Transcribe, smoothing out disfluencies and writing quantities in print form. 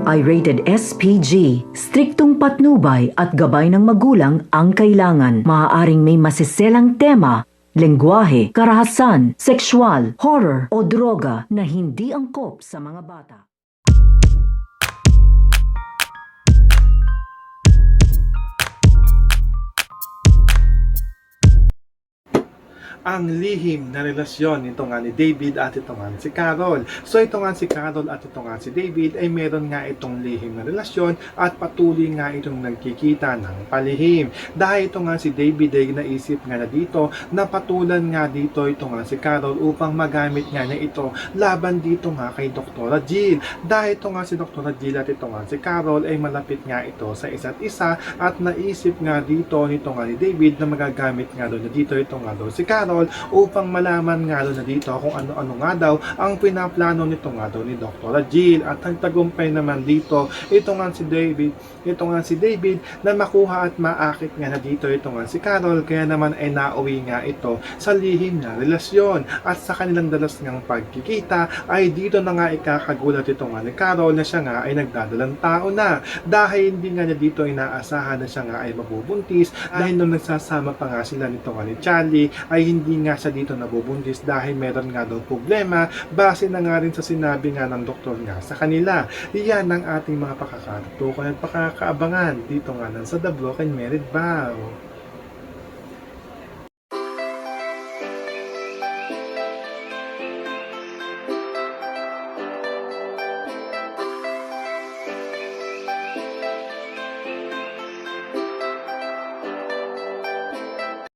ay rated SPG. Striktong patnubay at gabay ng magulang ang kailangan. Maaaring may masiselang tema, lengguwahe, karahasan, sexual, horror o droga na hindi angkop sa mga bata. Ang lihim na relasyon nito nga ni David at ito nga si Carol. So ito nga si Carol at ito nga si David ay meron nga itong lihim na relasyon at patuloy nga itong nagkikita ng palihim. Dahil ito nga si David ay naisip nga na dito na patulan nga dito ito nga si Carol upang magamit nga niya ito laban dito nga kay Dr. Jill. Dahil ito nga si Dr. Jill at ito nga si Carol ay malapit nga ito sa isa't isa at naisip nga dito nito nga ni David na magagamit nga doon na dito ito nga doon si Carol upang malaman nga doon na dito kung ano-ano nga daw ang pinaplano nito nga doon ni Dr. Jill. At nagtagumpay naman dito ito nga si David na makuha at maakit nga na dito ito nga si Carol, kaya naman ay nauwi nga ito sa lihim na relasyon. At sa kanilang dalas ngang pagkikita ay dito na nga ikakagulat ito nga ni Carol na siya nga ay nagdadalang tao na, dahil hindi nga niya dito inaasahan na siya nga ay mabubuntis, dahil nung nagsasama pa nga sila nito nga ni Charlie ay hindi nga siya dito nabubuntis dahil meron nga daw problema base na nga rin sa sinabi nga ng doktor nga sa kanila. Iyan ang ating mga pakakatutukan at pakakaabangan dito nga sa The Broken Married Vow.